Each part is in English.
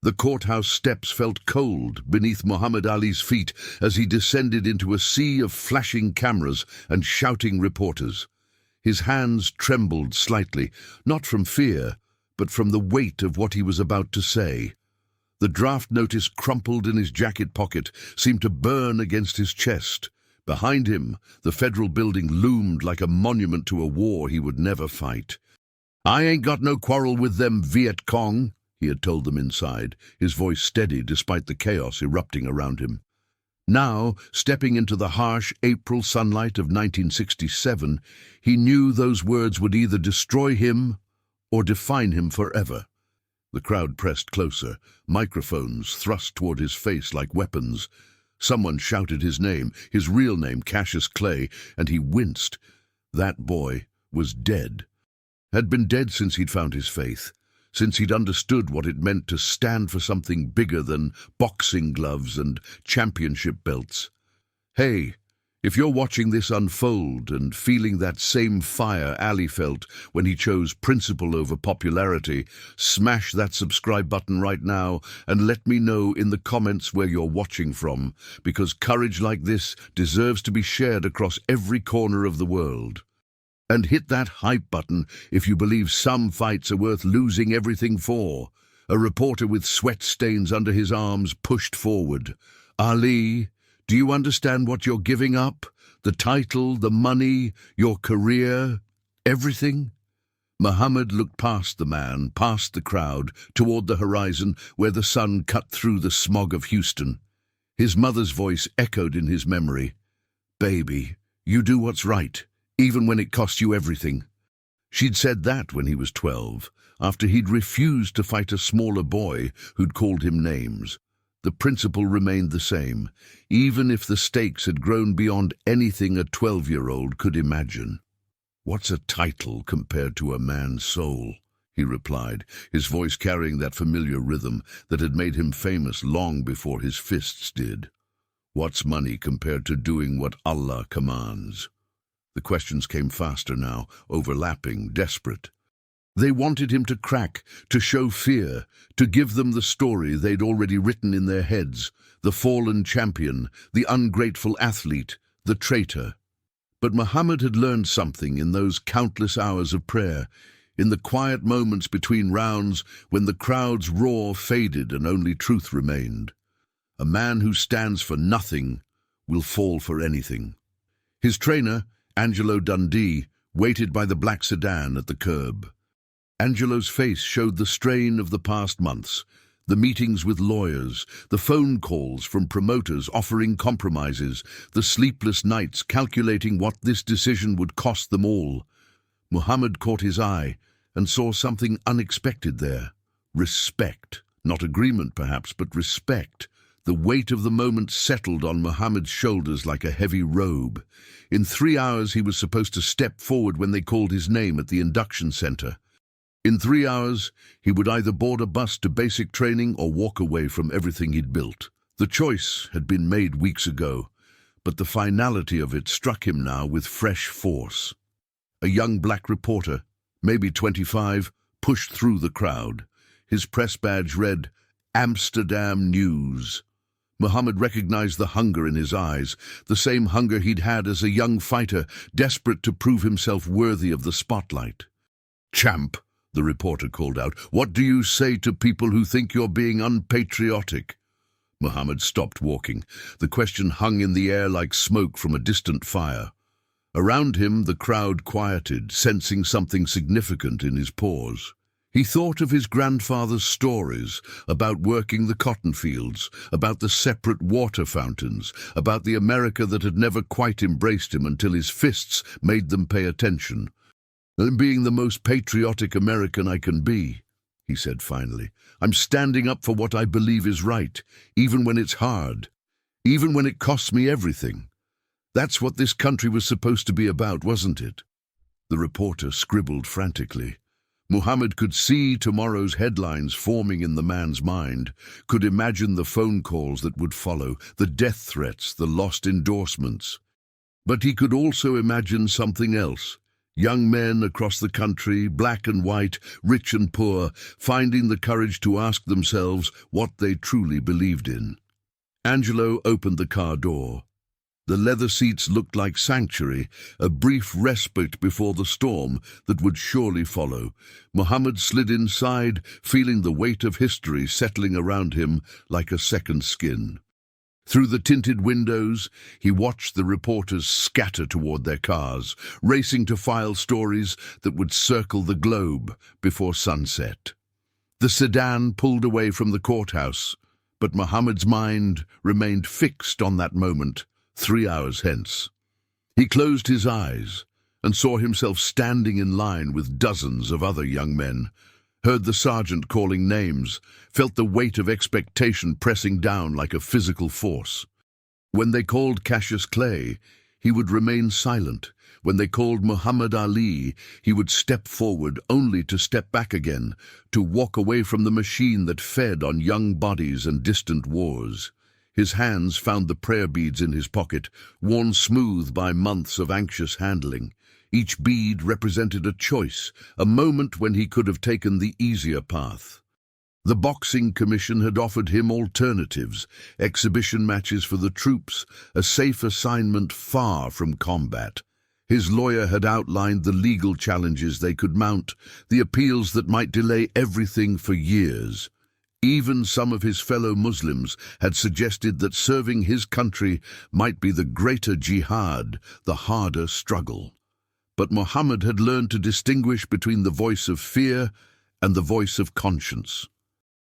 The courthouse steps felt cold beneath Muhammad Ali's feet as he descended into a sea of flashing cameras and shouting reporters. His hands trembled slightly, not from fear, but from the weight of what he was about to say. The draft notice crumpled in his jacket pocket seemed to burn against his chest. Behind him, the federal building loomed like a monument to a war he would never fight. "I ain't got no quarrel with them Viet Cong," he had told them inside, his voice steady despite the chaos erupting around him. Now, stepping into the harsh April sunlight of 1967, he knew those words would either destroy him or define him forever. The crowd pressed closer, microphones thrust toward his face like weapons. Someone shouted his name, his real name, Cassius Clay, and he winced. That boy was dead. Had been dead since he'd found his faith, since he'd understood what it meant to stand for something bigger than boxing gloves and championship belts. Hey, if you're watching this unfold and feeling that same fire Ali felt when he chose principle over popularity, smash that subscribe button right now and let me know in the comments where you're watching from, because courage like this deserves to be shared across every corner of the world. And hit that hype button if you believe some fights are worth losing everything for. A reporter with sweat stains under his arms pushed forward. "Ali, do you understand what you're giving up? The title, the money, your career, everything?" Muhammad looked past the man, past the crowd, toward the horizon where the sun cut through the smog of Houston. His mother's voice echoed in his memory. "Baby, you do what's right, even when it costs you everything." She'd said that when he was 12, after he'd refused to fight a smaller boy who'd called him names. The principle remained the same, even if the stakes had grown beyond anything a 12-year-old could imagine. "What's a title compared to a man's soul?" he replied, his voice carrying that familiar rhythm that had made him famous long before his fists did. "What's money compared to doing what Allah commands?" The questions came faster now, overlapping, desperate. They wanted him to crack, to show fear, to give them the story they'd already written in their heads, the fallen champion, the ungrateful athlete, the traitor. But Muhammad had learned something in those countless hours of prayer, in the quiet moments between rounds when the crowd's roar faded and only truth remained. A man who stands for nothing will fall for anything. His trainer, Angelo Dundee, waited by the black sedan at the curb. Angelo's face showed the strain of the past months, the meetings with lawyers, the phone calls from promoters offering compromises, the sleepless nights calculating what this decision would cost them all. Muhammad caught his eye and saw something unexpected there. Respect. Not agreement, perhaps, but respect. The weight of the moment settled on Muhammad's shoulders like a heavy robe. In 3 hours he was supposed to step forward when they called his name at the induction center. In 3 hours, he would either board a bus to basic training or walk away from everything he'd built. The choice had been made weeks ago, but the finality of it struck him now with fresh force. A young black reporter, maybe 25, pushed through the crowd. His press badge read, "Amsterdam News." Muhammad recognized the hunger in his eyes, the same hunger he'd had as a young fighter, desperate to prove himself worthy of the spotlight. "Champ," the reporter called out, "what do you say to people who think you're being unpatriotic?" Muhammad stopped walking. The question hung in the air like smoke from a distant fire. Around him, the crowd quieted, sensing something significant in his pause. He thought of his grandfather's stories about working the cotton fields, about the separate water fountains, about the America that had never quite embraced him until his fists made them pay attention. "I'm being the most patriotic American I can be," he said finally. "I'm standing up for what I believe is right, even when it's hard, even when it costs me everything. That's what this country was supposed to be about, wasn't it?" The reporter scribbled frantically. Muhammad could see tomorrow's headlines forming in the man's mind, could imagine the phone calls that would follow, the death threats, the lost endorsements. But he could also imagine something else. Young men across the country, black and white, rich and poor, finding the courage to ask themselves what they truly believed in. Angelo opened the car door. The leather seats looked like sanctuary, a brief respite before the storm that would surely follow. Muhammad slid inside, feeling the weight of history settling around him like a second skin. Through the tinted windows, he watched the reporters scatter toward their cars, racing to file stories that would circle the globe before sunset. The sedan pulled away from the courthouse, but Muhammad's mind remained fixed on that moment, 3 hours hence. He closed his eyes and saw himself standing in line with dozens of other young men, heard the sergeant calling names, felt the weight of expectation pressing down like a physical force. When they called Cassius Clay, he would remain silent. When they called Muhammad Ali, he would step forward only to step back again, to walk away from the machine that fed on young bodies and distant wars. His hands found the prayer beads in his pocket, worn smooth by months of anxious handling. Each bead represented a choice, a moment when he could have taken the easier path. The boxing commission had offered him alternatives, exhibition matches for the troops, a safe assignment far from combat. His lawyer had outlined the legal challenges they could mount, the appeals that might delay everything for years. Even some of his fellow Muslims had suggested that serving his country might be the greater jihad, the harder struggle. But Muhammad had learned to distinguish between the voice of fear and the voice of conscience.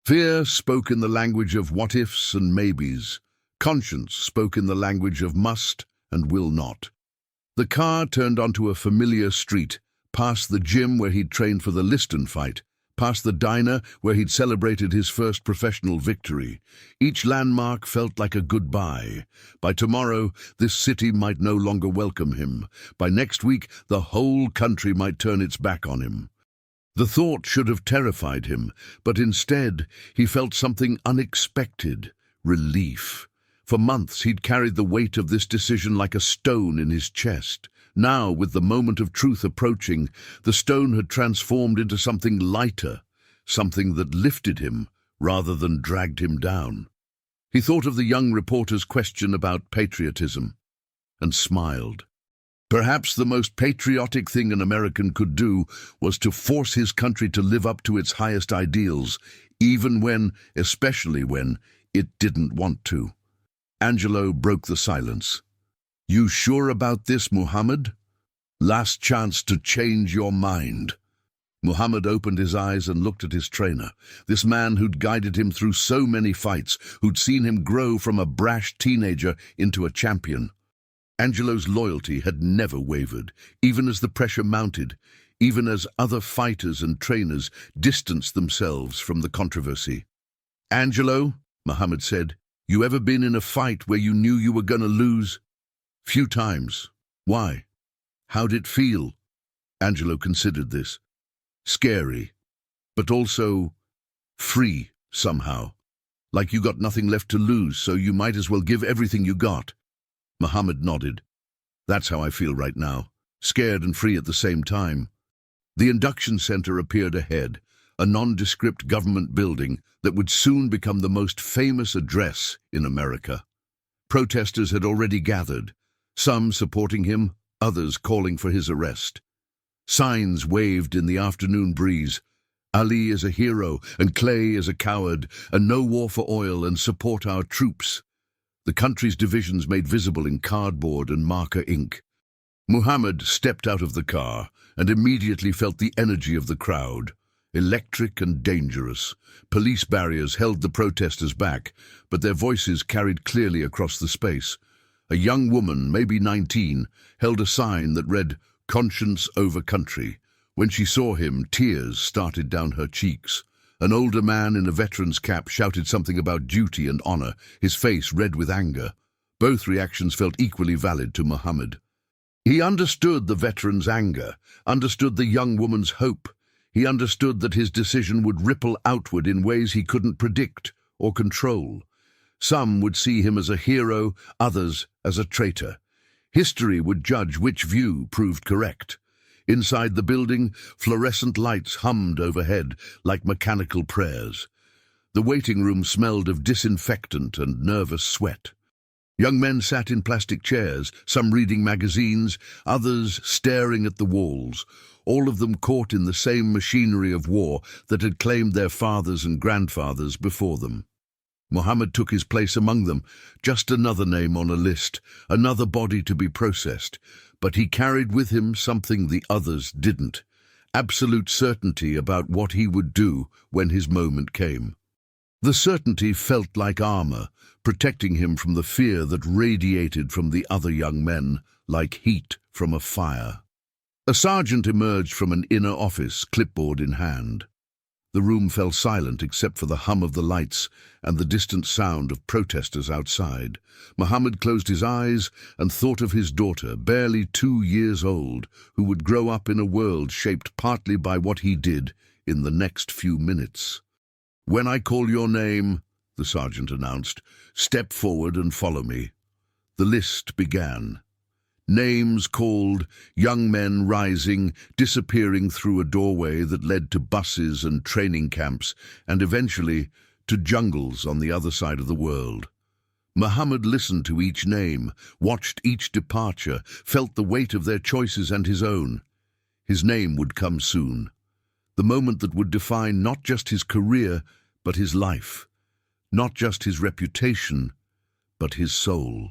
Fear spoke in the language of what-ifs and maybes. Conscience spoke in the language of must and will not. The car turned onto a familiar street, past the gym where he'd trained for the Liston fight, past the diner where he'd celebrated his first professional victory. Each landmark felt like a goodbye. By tomorrow, this city might no longer welcome him. By next week, the whole country might turn its back on him. The thought should have terrified him, but instead, he felt something unexpected: relief. For months, he'd carried the weight of this decision like a stone in his chest. Now, with the moment of truth approaching, the stone had transformed into something lighter, something that lifted him rather than dragged him down. He thought of the young reporter's question about patriotism and smiled. Perhaps the most patriotic thing an American could do was to force his country to live up to its highest ideals, even when, especially when, it didn't want to. Angelo broke the silence. "You sure about this, Muhammad? Last chance to change your mind." Muhammad opened his eyes and looked at his trainer, this man who'd guided him through so many fights, who'd seen him grow from a brash teenager into a champion. Angelo's loyalty had never wavered, even as the pressure mounted, even as other fighters and trainers distanced themselves from the controversy. "Angelo," Muhammad said, "you ever been in a fight where you knew you were going to lose?" "Few times." "Why? How'd it feel?" Angelo considered this. "Scary, but also free somehow. Like you got nothing left to lose, so you might as well give everything you got." Muhammad nodded. "That's how I feel right now, scared and free at the same time." The induction center appeared ahead, a nondescript government building that would soon become the most famous address in America. Protesters had already gathered, some supporting him, others calling for his arrest. Signs waved in the afternoon breeze. "Ali is a hero, and Clay is a coward, and no war for oil, and support our troops." The country's divisions made visible in cardboard and marker ink. Muhammad stepped out of the car and immediately felt the energy of the crowd. Electric and dangerous. Police barriers held the protesters back, but their voices carried clearly across the space. A young woman, maybe 19, held a sign that read, "Conscience over country." When she saw him, tears started down her cheeks. An older man in a veteran's cap shouted something about duty and honor, his face red with anger. Both reactions felt equally valid to Muhammad. He understood the veteran's anger, understood the young woman's hope. He understood that his decision would ripple outward in ways he couldn't predict or control. Some would see him as a hero, others as a traitor. History would judge which view proved correct. Inside the building, fluorescent lights hummed overhead like mechanical prayers. The waiting room smelled of disinfectant and nervous sweat. Young men sat in plastic chairs, some reading magazines, others staring at the walls, all of them caught in the same machinery of war that had claimed their fathers and grandfathers before them. Mohammed took his place among them, just another name on a list, another body to be processed, but he carried with him something the others didn't: absolute certainty about what he would do when his moment came. The certainty felt like armor, protecting him from the fear that radiated from the other young men, like heat from a fire. A sergeant emerged from an inner office, clipboard in hand. The room fell silent except for the hum of the lights and the distant sound of protesters outside. Mohammed closed his eyes and thought of his daughter, barely 2 years old, who would grow up in a world shaped partly by what he did in the next few minutes. "When I call your name," the sergeant announced, "step forward and follow me." The list began. Names called, young men rising, disappearing through a doorway that led to buses and training camps, and eventually to jungles on the other side of the world. Muhammad listened to each name, watched each departure, felt the weight of their choices and his own. His name would come soon. The moment that would define not just his career, but his life. Not just his reputation, but his soul.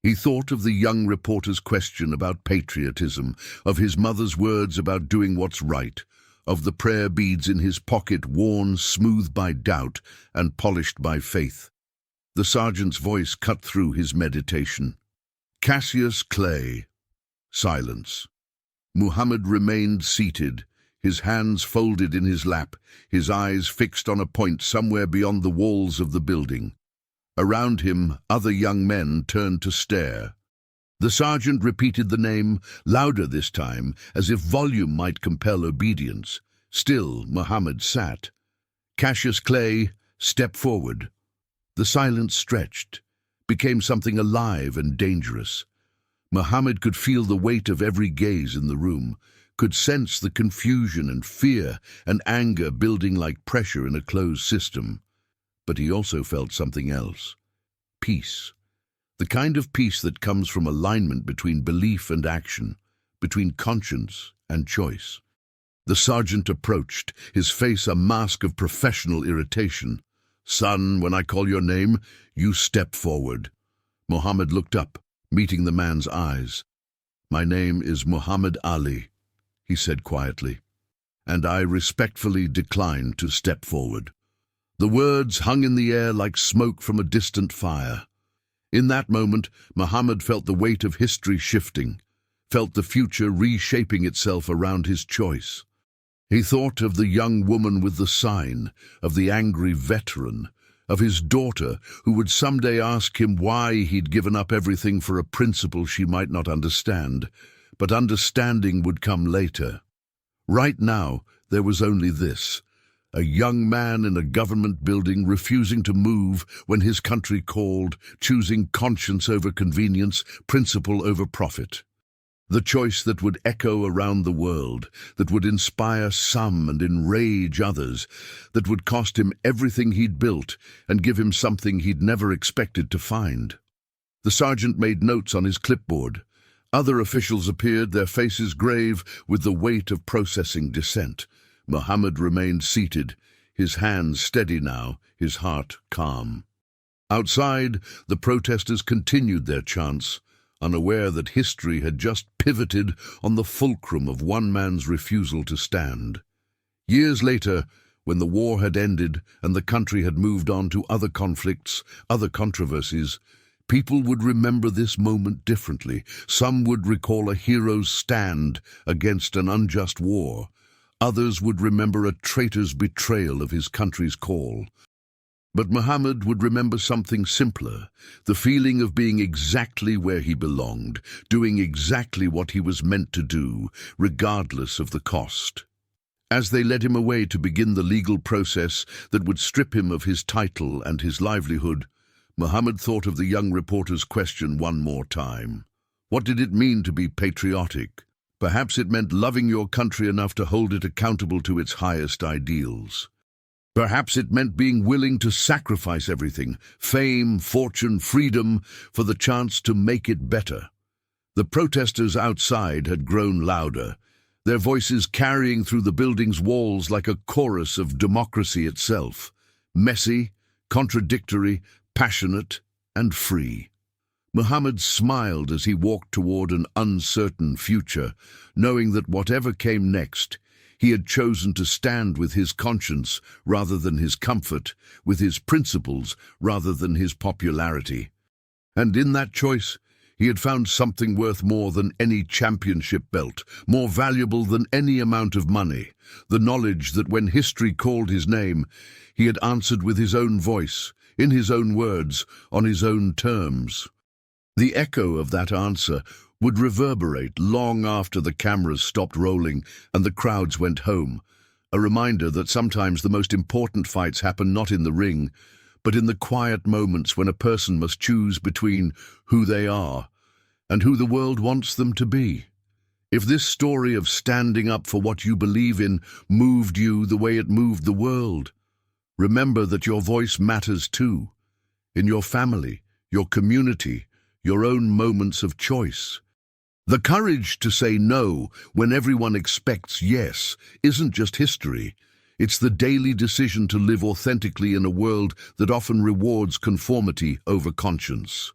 He thought of the young reporter's question about patriotism, of his mother's words about doing what's right, of the prayer beads in his pocket worn smooth by doubt and polished by faith. The sergeant's voice cut through his meditation. "Cassius Clay." Silence. Muhammad remained seated, his hands folded in his lap, his eyes fixed on a point somewhere beyond the walls of the building. Around him, other young men turned to stare. The sergeant repeated the name, louder this time, as if volume might compel obedience. Still, Muhammad sat. "Cassius Clay, step forward." The silence stretched, became something alive and dangerous. Muhammad could feel the weight of every gaze in the room, could sense the confusion and fear and anger building like pressure in a closed system. But he also felt something else. Peace. The kind of peace that comes from alignment between belief and action, between conscience and choice. The sergeant approached, his face a mask of professional irritation. "Son, when I call your name, you step forward." Muhammad looked up, meeting the man's eyes. "My name is Muhammad Ali," he said quietly, "and I respectfully decline to step forward." The words hung in the air like smoke from a distant fire. In that moment, Muhammad felt the weight of history shifting, felt the future reshaping itself around his choice. He thought of the young woman with the sign, of the angry veteran, of his daughter who would someday ask him why he'd given up everything for a principle she might not understand, but understanding would come later. Right now, there was only this: a young man in a government building refusing to move when his country called, choosing conscience over convenience, principle over profit. The choice that would echo around the world, that would inspire some and enrage others, that would cost him everything he'd built and give him something he'd never expected to find. The sergeant made notes on his clipboard. Other officials appeared, their faces grave with the weight of processing dissent. Muhammad remained seated, his hands steady now, his heart calm. Outside, the protesters continued their chants, unaware that history had just pivoted on the fulcrum of one man's refusal to stand. Years later, when the war had ended and the country had moved on to other conflicts, other controversies, people would remember this moment differently. Some would recall a hero's stand against an unjust war. Others would remember a traitor's betrayal of his country's call. But Muhammad would remember something simpler, the feeling of being exactly where he belonged, doing exactly what he was meant to do, regardless of the cost. As they led him away to begin the legal process that would strip him of his title and his livelihood, Muhammad thought of the young reporter's question one more time. What did it mean to be patriotic? Perhaps it meant loving your country enough to hold it accountable to its highest ideals. Perhaps it meant being willing to sacrifice everything, fame, fortune, freedom, for the chance to make it better. The protesters outside had grown louder, their voices carrying through the building's walls like a chorus of democracy itself, messy, contradictory, passionate, and free. Muhammad smiled as he walked toward an uncertain future, knowing that whatever came next, he had chosen to stand with his conscience rather than his comfort, with his principles rather than his popularity. And in that choice, he had found something worth more than any championship belt, more valuable than any amount of money, the knowledge that when history called his name, he had answered with his own voice, in his own words, on his own terms. The echo of that answer would reverberate long after the cameras stopped rolling and the crowds went home, a reminder that sometimes the most important fights happen not in the ring, but in the quiet moments when a person must choose between who they are and who the world wants them to be. If this story of standing up for what you believe in moved you the way it moved the world, remember that your voice matters too, in your family, your community, your own moments of choice. The courage to say no when everyone expects yes isn't just history. It's the daily decision to live authentically in a world that often rewards conformity over conscience.